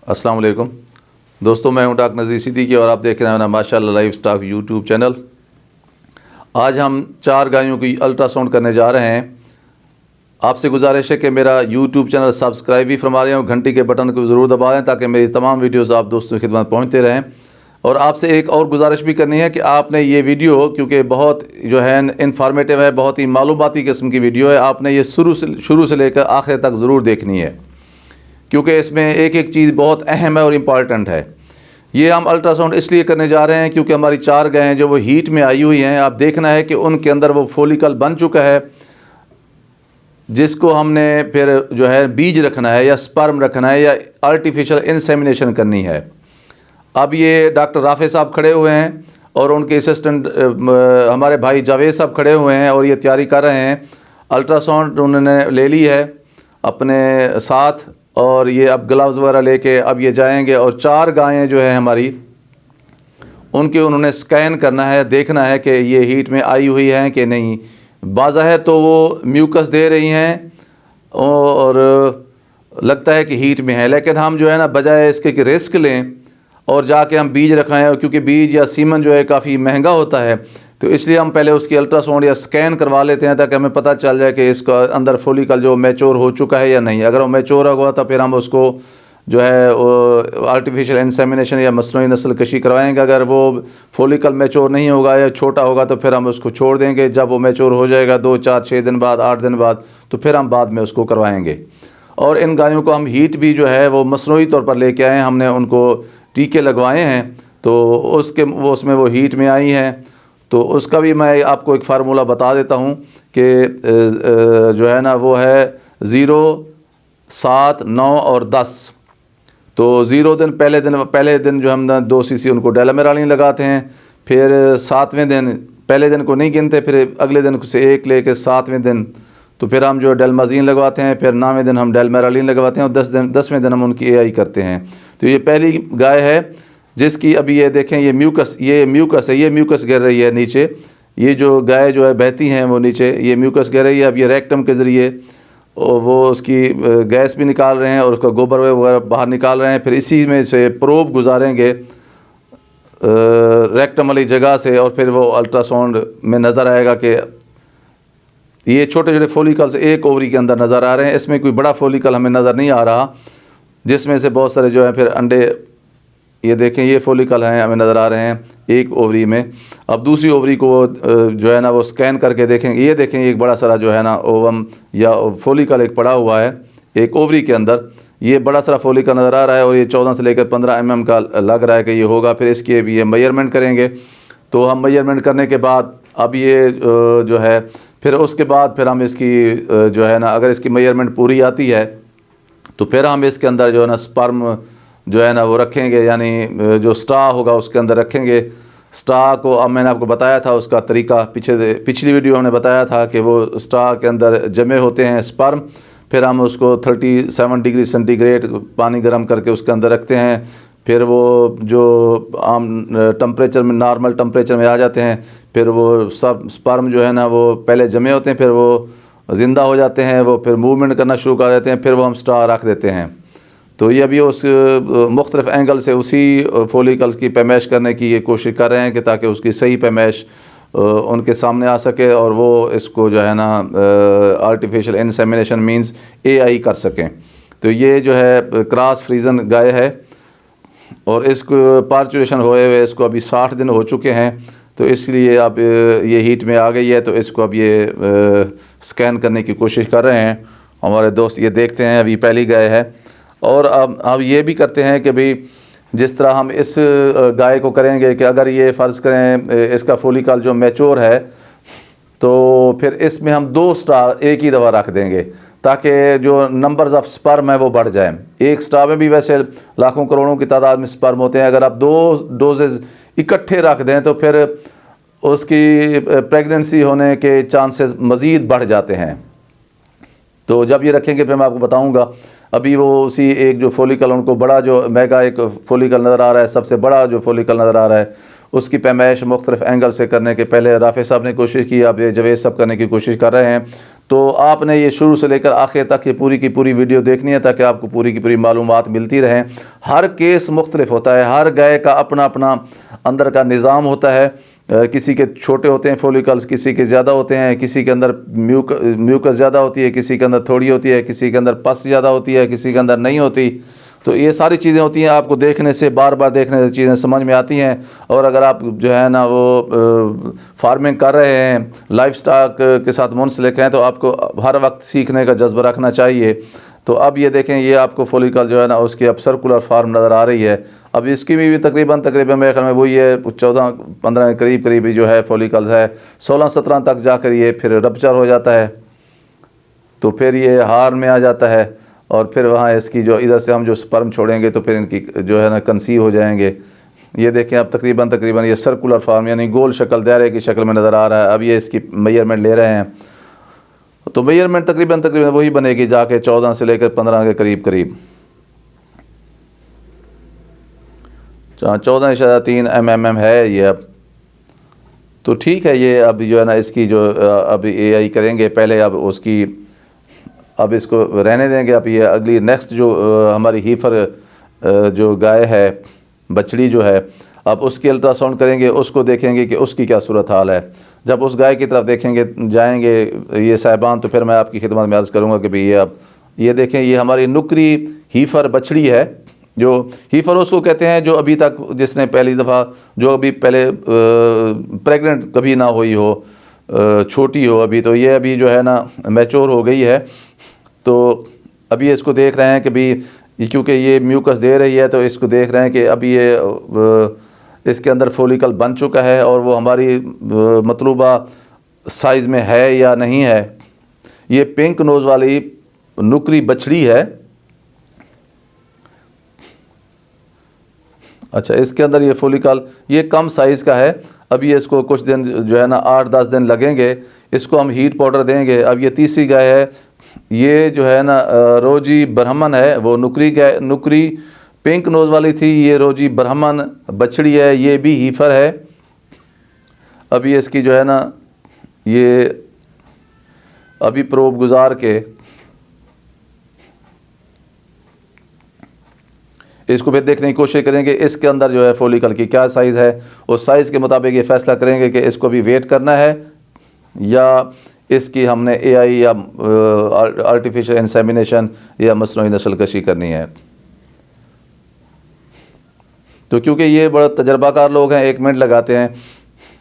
अस्सलाम वालेकुम दोस्तों, मैं हूं डॉक्टर नज़ीर सिद्दीकी और आप देख रहे हैं माशाअल्लाह लाइव स्टॉक यूट्यूब चैनल। आज हम 4 गायों की अल्ट्रासाउंड करने जा रहे हैं। आपसे गुजारिश है कि मेरा यूट्यूब चैनल सब्सक्राइब भी फरमा रहे हो, घंटी के बटन को ज़रूर दबा दें ताकि मेरी तमाम वीडियोज़ आप दोस्तों की खिदमत पहुँचते रहें। और आपसे एक और गुजारिश भी करनी है कि आपने ये वीडियो, क्योंकि बहुत जो है इन्फॉर्मेटिव है, बहुत ही मालूमाती किस्म की वीडियो है, आपने ये शुरू से लेकर आखिर तक ज़रूर देखनी है, क्योंकि इसमें एक एक चीज़ बहुत अहम है और इम्पॉर्टेंट है। ये हम अल्ट्रासाउंड इसलिए करने जा रहे हैं क्योंकि हमारी 4 गायें जो वो हीट में आई हुई हैं, आप देखना है कि उनके अंदर वो फॉलिकल बन चुका है, जिसको हमने फिर जो है बीज रखना है या स्पर्म रखना है या आर्टिफिशियल इंसेमिनेशन करनी है। अब ये डॉक्टर राफे साहब खड़े हुए हैं और उनके असिस्टेंट हमारे भाई जावेद साहब खड़े हुए हैं और ये तैयारी कर रहे हैं। अल्ट्रासाउंड उन्होंने ले ली है अपने साथ और ये अब ग्लव्स वगैरह लेके अब ये जाएंगे और 4 गायें जो है हमारी, उनके उन्होंने स्कैन करना है, देखना है कि ये हीट में आई हुई हैं कि नहीं। बाज़ाहिर तो वो म्यूकस दे रही हैं और लगता है कि हीट में है, लेकिन हम जो है ना बजाय इसके कि रिस्क लें और जाके हम बीज रखाएं, और क्योंकि बीज या सीमन जो है काफ़ी महंगा होता है, तो इसलिए हम पहले उसकी अल्ट्रासाउंड या स्कैन करवा लेते हैं ताकि हमें पता चल जाए कि इसका अंदर फॉलिकल जो मैच्योर हो चुका है या नहीं। अगर वो मैच्योर होगा तो फिर हम उसको जो है आर्टिफिशियल इंसेमिनेशन या मसनूई नस्ल कशी करवाएंगे। अगर वो फॉलिकल मैच्योर नहीं होगा या छोटा होगा तो फिर हम उसको छोड़ देंगे। जब वो मैच्योर हो जाएगा 2, 4, 6 दिन बाद, 8 दिन बाद, तो फिर हम बाद में उसको करवाएंगे। और इन गायों को हम हीट भी जो है वो मसनूई तौर पर लेके आए हैं, हमने उनको टीके लगवाए हैं, तो उसमें वो हीट में आई हैं। तो उसका भी मैं आपको एक फार्मूला बता देता हूँ कि जो है ना वो है 0, 7, 9 और 10। तो 0 दिन पहले दिन जो हम 2 सीसी उनको डेलामेरालिन लगाते हैं, फिर 7वें दिन, पहले दिन को नहीं गिनते, फिर अगले दिन से 1 लेके 7वें दिन तो फिर हम जो डेलमाजीन लगवाते हैं, फिर 9वें दिन हम डेलमेरालिन लगवाते हैं और 10वें दिन हम उनकी एआई करते हैं। तो ये पहली गाय है जिसकी अभी ये देखें ये म्यूकस है, ये म्यूकस गिर रही है नीचे। ये जो गाय जो है बहती हैं वो नीचे ये म्यूकस गिर रही है। अब ये रेक्टम के ज़रिए वो उसकी गैस भी निकाल रहे हैं और उसका गोबर वगैरह बाहर निकाल रहे हैं। फिर इसी में से प्रोब गुजारेंगे रेक्टम वाली जगह से और फिर वो अल्ट्रासाउंड में नज़र आएगा कि ये छोटे छोटे फॉलिकल्स एक ओवरी के अंदर नज़र आ रहे हैं। इसमें कोई बड़ा फॉलिकल हमें नज़र नहीं आ रहा, जिसमें से बहुत सारे जो है फिर अंडे, ये देखें ये फॉलिकल हैं हमें नज़र आ रहे हैं एक ओवरी में। अब दूसरी ओवरी को जो है ना वो स्कैन करके देखेंगे। ये देखें एक बड़ा सारा जो है ना ओवम या फॉलिकल एक पड़ा हुआ है एक ओवरी के अंदर, ये बड़ा सारा फॉलिकल नज़र आ रहा है और ये 14 से लेकर 15 mm का लग रहा है कि ये होगा। फिर इसकी भी ये मेजरमेंट करेंगे। तो हम मेजरमेंट करने के बाद अब ये जो है फिर उसके बाद फिर हम इसकी जो है ना अगर इसकी मेजरमेंट पूरी आती है तो फिर हम इसके अंदर जो है ना स्पर्म जो है ना वो रखेंगे, यानी जो स्ट्रा होगा उसके अंदर रखेंगे। स्ट्रा को अब मैंने आपको बताया था उसका तरीका, पिछली वीडियो हमने बताया था कि वो स्ट्रा के अंदर जमे होते हैं स्पर्म। फिर हम उसको 37 डिग्री सेंटीग्रेड पानी गर्म करके उसके अंदर रखते हैं। फिर वो जो आम टेम्परेचर में, नॉर्मल टेम्परेचर में आ जाते हैं। फिर वो सब स्पर्म जो है ना वो पहले जमे होते हैं, फिर वो ज़िंदा हो जाते हैं, वो फिर मूवमेंट करना शुरू कर देते हैं, फिर वो हम स्ट्रा रख देते हैं। तो ये अभी उस मुख्तलिफ़ एंगल से उसी फॉलिकल्स की पैमाइश करने की ये कोशिश कर रहे हैं कि ताकि उसकी सही पैमाइश उनके सामने आ सके और वो इसको जो है ना आर्टिफिशियल इंसेमिनेशन मींस एआई कर सकें। तो ये जो है क्रॉस फ्रीजन गाय है और इसको पार्चुरेशन हुए हुए इसको अभी 60 दिन हो चुके हैं। तो इसलिए अब ये हीट में आ गई है, तो इसको अब ये स्कैन करने की कोशिश कर रहे हैं हमारे दोस्त। ये देखते हैं अभी पहली गाय है। और अब ये भी करते हैं कि भाई जिस तरह हम इस गाय को करेंगे कि अगर ये फ़र्ज़ करें इसका फॉलिकल जो मैच्योर है तो फिर इसमें हम 2 स्ट्रा एक ही दफ़ा रख देंगे ताकि जो नंबर्स ऑफ़ स्पर्म है वो बढ़ जाए। एक स्ट्रा में भी वैसे लाखों करोड़ों की तादाद में स्पर्म होते हैं। अगर आप 2 डोजेज़ इकट्ठे रख दें तो फिर उसकी प्रेगनेंसी होने के चांसेस मज़ीद बढ़ जाते हैं। तो जब ये रखेंगे फिर मैं आपको बताऊंगा। अभी वो उसी एक जो फॉलिकल उनको बड़ा जो मेगा एक फॉलिकल नज़र आ रहा है, सबसे बड़ा जो फॉलिकल नज़र आ रहा है, उसकी पैमाइश मुख्तलिफ एंगल से करने के पहले राफे साहब ने कोशिश की, अब ये जवेद साहब करने की कोशिश कर रहे हैं तो आपने ये शुरू से लेकर आखिर तक ये पूरी की पूरी वीडियो देखनी है ताकि आपको पूरी की पूरी मालूमात मिलती रहें। हर केस मुख्तलिफ होता है, हर गाय का अपना अपना अंदर का निज़ाम होता है। किसी के छोटे होते हैं फॉलिकल्स, किसी के ज़्यादा होते हैं, किसी के अंदर म्यूकस ज़्यादा होती है, किसी के अंदर थोड़ी होती है, किसी के अंदर पस ज़्यादा होती है, किसी के अंदर नहीं होती। तो ये सारी चीज़ें होती हैं, आपको देखने से, बार बार देखने से चीज़ें समझ में आती हैं। और अगर आप जो है ना वो फार्मिंग कर रहे हैं, लाइफ स्टॉक के साथ मुंसलिक हैं, तो आपको हर वक्त सीखने का जज्बा रखना चाहिए। तो अब ये देखें, ये आपको फॉलिकल जो है ना उसकी अब सर्कुलर फार्म नज़र आ रही है। अब इसकी भी तकरीबन मेरे ख्याल में वही है 14-15 के करीब करीब जो है फॉलिकल है। 16-17 तक जाकर ये फिर रप्चर हो जाता है, तो फिर ये हार में आ जाता है। और फिर वहाँ इसकी जो इधर से हम जो स्पर्म छोड़ेंगे तो फिर इनकी जो है ना कंसीव हो जाएंगे। ये देखें अब तकरीबन ये सर्कुलर फार्म यानी गोल शक्ल, दायरे की शक्ल में नज़र आ रहा है। अब ये इसकी मेजरमेंट ले रहे हैं, तो मेजरमेंट तकरीबन वही बनेगी जाके 14 से लेकर 15 के करीब करीब। 14.3 mm है ये अब। तो ठीक है, ये अब जो है ना इसकी जो अब AI करेंगे पहले, अब उसकी अब इसको रहने देंगे। अब ये अगली नेक्स्ट जो हमारी हीफर जो गाय है, बछड़ी जो है, अब उसकी अल्ट्रासाउंड करेंगे, उसको देखेंगे कि उसकी क्या सूरत हाल है। जब उस गाय की तरफ देखेंगे जाएंगे ये साहिबान, तो फिर मैं आपकी खिदमत में अर्ज़ करूँगा कि भाई ये अब ये देखें, ये हमारी नुकरी हीफर बछड़ी है। जो हीफर उसको कहते हैं जो अभी तक, जिसने पहली दफ़ा, जो अभी पहले प्रेग्नेंट कभी ना हुई हो, छोटी हो अभी, तो ये अभी जो है ना मैच्योर हो गई है। तो अभी इसको देख रहे हैं कि भाई क्योंकि ये म्यूकस दे रही है, तो इसको देख रहे हैं कि अभी ये इसके अंदर फॉलिकल बन चुका है और वो हमारी मतलूबा साइज़ में है या नहीं है। ये पिंक नोज़ वाली नुकरी बछड़ी है। अच्छा, इसके अंदर ये फॉलिकल ये कम साइज़ का है। अभी इसको कुछ दिन जो है ना 8-10 दिन लगेंगे, इसको हम हीट पाउडर देंगे। अब ये तीसरी गाय है, ये जो है ना रोजी ब्राह्मण है। वो नुकरी गाय, नुकरी पिंक नोज़ वाली थी, ये रोजी ब्राह्मण बछड़ी है, ये भी हीफर है। अभी इसकी जो है ना ये अभी प्रोब गुजार के इसको फिर देखने की कोशिश करेंगे इसके अंदर जो है फॉलिकल की क्या साइज़ है। उस साइज़ के मुताबिक ये फ़ैसला करेंगे कि इसको भी वेट करना है या इसकी हमने AI या आर्टिफिशियल इंसेमिनेशन या मसनूई नस्ल कशी करनी है। तो क्योंकि ये बड़ा तजर्बाकार लोग हैं, 1 मिनट लगाते हैं,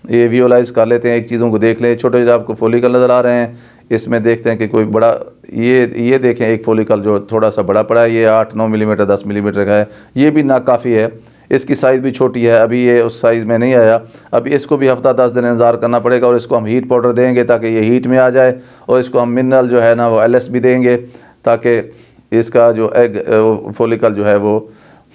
ये विजुअलाइज़ कर लेते हैं, एक चीज़ों को देख लें। छोटे जो आपको फॉलिकल नज़र आ रहे हैं, इसमें देखते हैं कि कोई बड़ा, ये देखें एक फॉलिकल जो थोड़ा सा बड़ा पड़ा है, ये 8-9 मिलीमीटर 10 मिलीमीटर का है। ये भी नाकाफ़ी है, इसकी साइज़ भी छोटी है, अभी ये उस साइज़ में नहीं आया। अभी इसको भी हफ़्ता 10 दिन इंतज़ार करना पड़ेगा और इसको हम हीट पाउडर देंगे ताकि ये हीट में आ जाए। और इसको हम मिनरल जो है ना वो LS भी देंगे ताकि इसका जो एग फॉलिकल जो है वो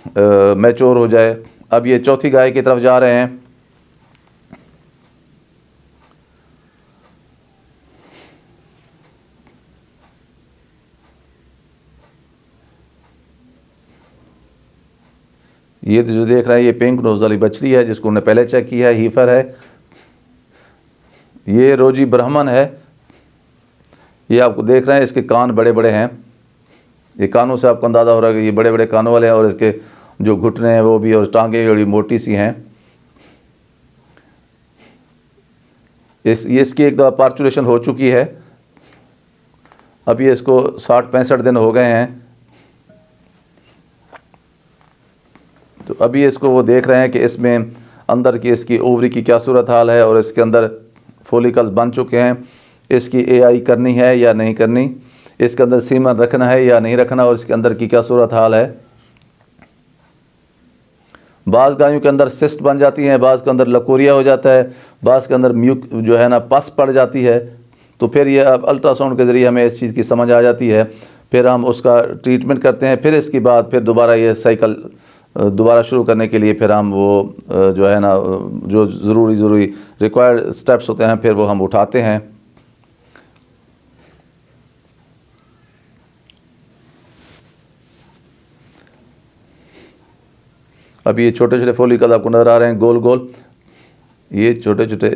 मैच्योर हो जाए। अब ये चौथी गाय की तरफ जा रहे हैं। ये जो देख रहे हैं ये पिंक नोज़ वाली बछड़ी है जिसको हमने पहले चेक किया है, हीफर है। ये रोजी ब्राह्मण है। ये आपको देख रहे हैं, इसके कान बड़े बड़े हैं। ये कानों से आपको अंदाज़ा हो रहा है कि ये बड़े बड़े कानों वाले हैं और इसके जो घुटने हैं वो भी, और टांगें बड़ी मोटी सी हैं। इसकी एक पार्चुलेशन हो चुकी है। अभी इसको 60-65 दिन हो गए हैं। तो अभी इसको वो देख रहे हैं कि इसमें अंदर की इसकी ओवरी की क्या सूरत हाल है और इसके अंदर फॉलिकल्स बन चुके हैं। इसकी AI करनी है या नहीं करनी, इसके अंदर सीमन रखना है या नहीं रखना, और इसके अंदर की क्या सूरत हाल है। बाज़ गायों के अंदर सिस्ट बन जाती हैं, बाज़ के अंदर लकोरिया हो जाता है, बाज़ के अंदर म्यूक जो है ना पस पड़ जाती है। तो फिर ये अब अल्ट्रासाउंड के ज़रिए हमें इस चीज़ की समझ आ जाती है। फिर हम उसका ट्रीटमेंट करते हैं। फिर इसके बाद फिर दोबारा ये साइकिल दोबारा शुरू करने के लिए फिर हम वो जो है ना जो ज़रूरी रिक्वायर्ड स्टेप्स होते हैं फिर वो हम उठाते हैं। अभी ये छोटे छोटे फॉलिकल आपको नज़र आ रहे हैं, गोल गोल, ये छोटे छोटे।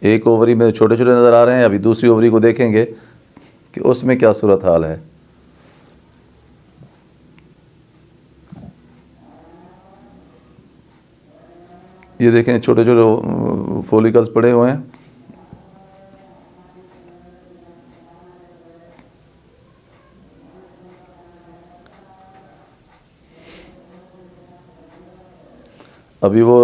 एक ओवरी में छोटे छोटे नज़र आ रहे हैं, अभी दूसरी ओवरी को देखेंगे कि उसमें क्या सूरत हाल है। ये देखें छोटे छोटे फॉलिकल्स पड़े हुए हैं। अभी वो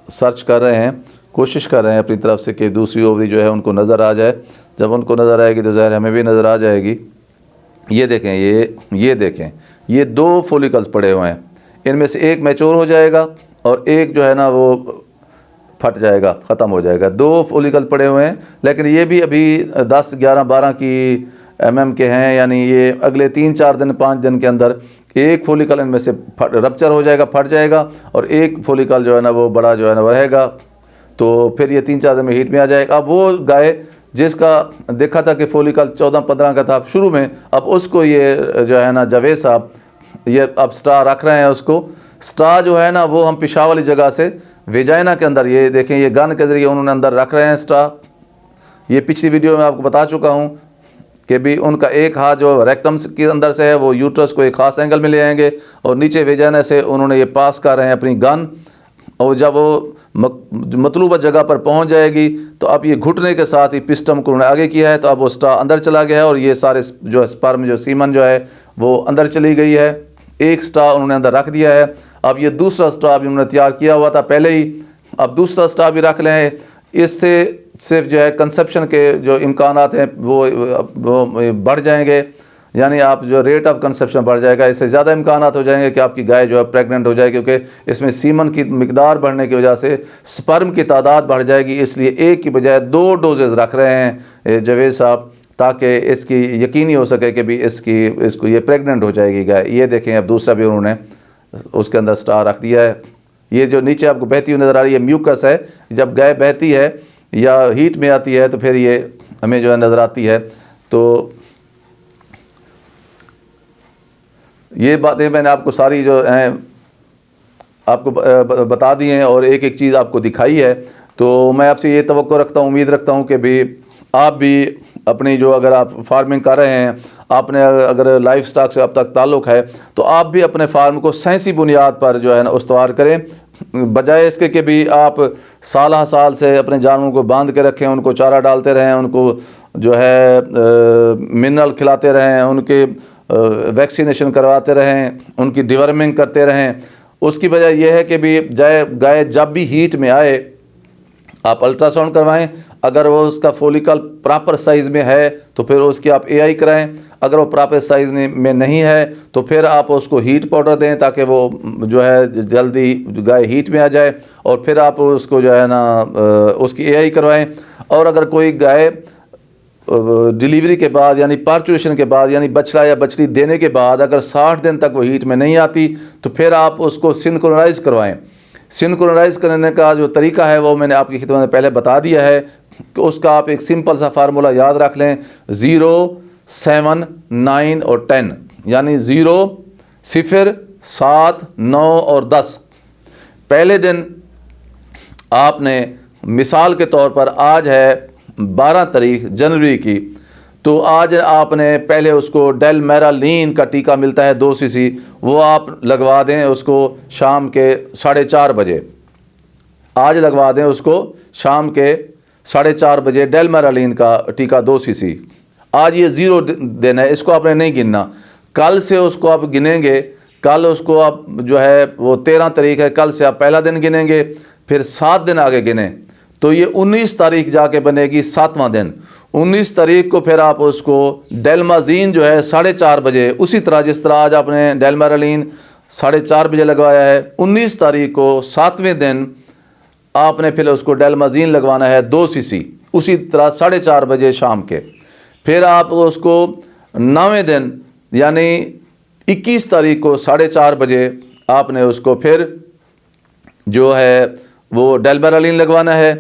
सर्च कर रहे हैं, कोशिश कर रहे हैं अपनी तरफ से कि दूसरी ओवरी जो है उनको नज़र आ जाए। जब उनको नज़र आएगी तो ज़ाहिर हमें भी नज़र आ जाएगी। ये देखें, ये देखें, ये 2 फॉलिकल्स पड़े हुए हैं। इनमें से एक मैच्योर हो जाएगा और एक जो है ना वो फट जाएगा, ख़त्म हो जाएगा। 2 फॉलिकल पड़े हुए हैं, लेकिन ये भी अभी 10, 11, 12 की mm के हैं। यानी ये अगले 3-4 दिन 5 दिन के अंदर एक फॉलिकल इनमें से रप्चर हो जाएगा, फट जाएगा, और एक फॉलिकल जो है ना वो बड़ा जो है ना वो रहेगा। तो फिर ये 3-4 दिन में हीट में आ जाएगा। अब वो गाय जिसका देखा था कि फॉलिकल 14-15 का था शुरू में, अब उसको ये जो है ना जावेद साहब ये अब स्ट्रा रख रहे हैं। उसको स्ट्रा जो है ना वो हम पेशाब वाली जगह से वेजाइना के अंदर, ये देखें, ये गन के ज़रिए उन्होंने अंदर रख रहे हैं स्ट्रा। ये पिछली वीडियो में आपको बता चुका हूँ कि भी उनका एक हाथ जो रेक्टम के अंदर से है वो यूट्रस को एक ख़ास एंगल में ले आएंगे और नीचे वेजाइना से उन्होंने ये पास कर रहे हैं अपनी गन। और जब वो मतलूबा जगह पर पहुंच जाएगी तो अब ये घुटने के साथ ही पिस्टम को उन्होंने आगे किया है, तो अब वो स्ट्रा अंदर चला गया है और ये सारे जो स्पर्म जो सीमन जो है वो अंदर चली गई है। एक स्ट्रा उन्होंने अंदर रख दिया है। अब ये दूसरा स्ट्रा भी उन्होंने तैयार किया हुआ था पहले ही, अब दूसरा स्ट्रा भी रख लें। इससे सिर्फ जो है कंसेप्शन के जो इम्कानात हैं वो बढ़ जाएंगे, यानी आप जो रेट ऑफ कंसेप्शन बढ़ जाएगा। इससे ज़्यादा इम्कानात हो जाएंगे कि आपकी गाय जो है प्रेग्नेंट हो जाए, क्योंकि इसमें सीमन की मिकदार बढ़ने की वजह से स्पर्म की तादाद बढ़ जाएगी। इसलिए एक की बजाय 2 डोजेज़ रख रहे हैं जावेद साहब, ताकि इसकी यकीनी हो सके कि भी इसको ये प्रेग्नेंट हो जाएगी गाय। ये देखें, अब दूसरा भी उन्होंने उसके अंदर स्टार रख दिया है। ये जो नीचे आपको बहती हुई नज़र आ रही है म्यूकस है, जब गाय बहती है या हीट में आती है तो फिर ये हमें जो है नज़र आती है। तो ये बातें मैंने आपको सारी जो हैं आपको बता दी हैं और एक एक चीज़ आपको दिखाई है। तो मैं आपसे ये तवक्को रखता हूँ, उम्मीद रखता हूँ कि भी आप भी अपनी जो अगर आप फार्मिंग कर रहे हैं, आपने अगर लाइफ स्टॉक से अब तक ताल्लुक़ है, तो आप भी अपने फार्म को साइंसी बुनियाद पर जो है ना उस्तवार करें, बजाय इसके कि भी आप साल साल से अपने जानवरों को बांध के रखें, उनको चारा डालते रहें, उनको जो है मिनरल खिलाते रहें, उनके वैक्सीनेशन करवाते रहें, उनकी डिवर्मिंग करते रहें। उसकी वजह यह है कि भी गाय जब भी हीट में आए आप अल्ट्रासाउंड करवाएं। अगर वो उसका फॉलिकल प्रॉपर साइज़ में है तो फिर उसकी आप एआई कराएं। अगर वो प्रॉपर साइज़ में नहीं है तो फिर आप उसको हीट पाउडर दें, ताकि वो जो है जल्दी गाय हीट में आ जाए, और फिर आप उसको जो है ना उसकी एआई करवाएं। और अगर कोई गाय डिलीवरी के बाद यानी पार्चुरेशन के बाद यानी बछड़ा या बछड़ी देने के बाद अगर 60 दिन तक वो हीट में नहीं आती तो फिर आप उसको सिंक्रोनाइज़ करवाएं। सिंक्रोनाइज़ करने का जो तरीका है वो मैंने आपकी खिदमत में पहले बता दिया है कि उसका आप एक सिंपल सा फार्मूला याद रख लें, 0, 7, 9 और 10, यानी 0, 0, 7, 9 और 10। पहले दिन आपने मिसाल के तौर पर आज है 12 तारीख जनवरी की, तो आज आपने पहले उसको डेलमेरालीन का टीका मिलता है 2 सीसी, वो आप लगवा दें उसको शाम के 4:30 बजे। आज लगवा दें उसको शाम के 4:30 बजे डेलमेरालीन का टीका 2 सीसी। आज ये 0 दिन है, इसको आपने नहीं गिनना। कल से उसको आप गिनेंगे, कल उसको आप जो है वो 13 तारीख है, कल से आप पहला दिन गिनेंगे, फिर 7 दिन आगे गिने तो ये 19 तारीख जाके बनेगी 7वां दिन। 19 तारीख को फिर आप उसको डेलमाजीन जो है 4:30 बजे, उसी तरह जिस तरह आज आपने डेलमेरालीन 4:30 बजे लगवाया है, 19 तारीख को 7वें दिन आपने फिर उसको डेलमाजीन लगवाना है 2 सीसी, उसी तरह 4:30 बजे शाम के। फिर आप उसको 9वें दिन यानी 21 तारीख को 4:30 बजे आपने उसको फिर जो है वो डेलमेरालीन लगवाना है,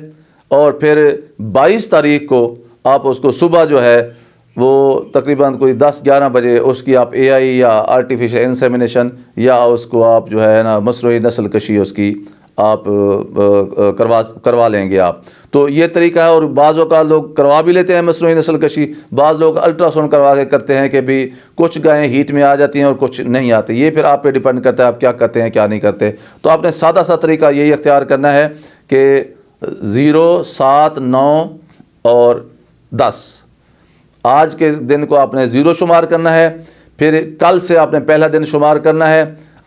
और फिर 22 तारीख को आप उसको सुबह जो है वो तकरीबन कोई 10-11 बजे उसकी आप एआई या आर्टिफिशियल इंसेमिनेशन या उसको आप जो है ना मसरूई नस्ल कशी उसकी आप करवा लेंगे आप। तो ये तरीका है। और बाज़ औक़ात लोग करवा भी लेते हैं मसनूई नस्ल कशी, बाज़ लोग अल्ट्रासाउंड करवा के करते हैं कि भी कुछ गायें हीट में आ जाती हैं और कुछ नहीं आती। ये फिर आप पे डिपेंड करता है आप क्या करते हैं क्या नहीं करते। तो आपने सादा सा तरीका यही अख्तियार करना है कि 0, 7, 9 और 10 आज के दिन को आपने 0 शुमार करना है। फिर कल से आपने पहला दिन शुमार करना है।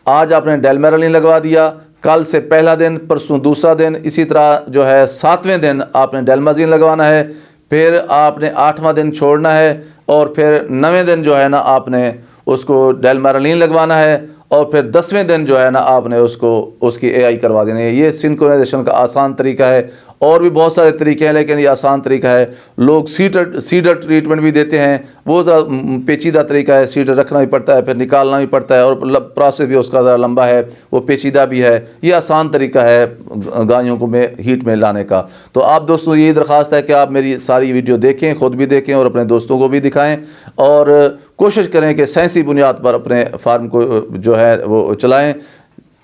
आज आपने डेलमेरलिन लगवा दिया, कल से पहला दिन, परसों दूसरा दिन, इसी तरह जो है 7वें दिन आपने डेलमाजीन लगवाना है। फिर आपने 8वां दिन छोड़ना है और फिर 9वें दिन जो है ना आपने उसको डेलमेरलिन लगवाना है और फिर 10वें दिन जो है ना आपने उसकी AI करवा देनी है। ये सिंक्रोनाइजेशन का आसान तरीका है। और भी बहुत सारे तरीके हैं लेकिन ये आसान तरीका है। लोग सीडर ट्रीटमेंट भी देते हैं, वो ज़रा पेचीदा तरीका है। सीडर रखना भी पड़ता है, फिर निकालना भी पड़ता है और प्रोसेस भी उसका ज़रा लंबा है, वो पेचीदा भी है। ये आसान तरीका है गायों को में हीट में लाने का। तो आप दोस्तों यही दरख्वास्त है कि आप मेरी सारी वीडियो देखें, ख़ुद भी देखें और अपने दोस्तों को भी दिखाएँ और कोशिश करें कि साइंसी बुनियाद पर अपने फार्म को जो है वो चलाएँ।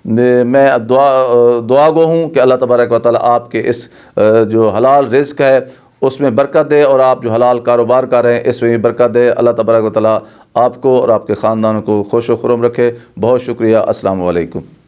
मैं दुआ गो हूँ कि अल्लाह तबारक व तआला आपके इस जो हलाल रिज़्क़ है उसमें बरकत दे और आप जो हलाल कारोबार कर रहे हैं इसमें भी बरकत दे। अल्लाह तबारक व तआला आपको और आपके ख़ानदान को खुश व खुर्रम रखे। बहुत शुक्रिया। अस्सलामु अलैकुम।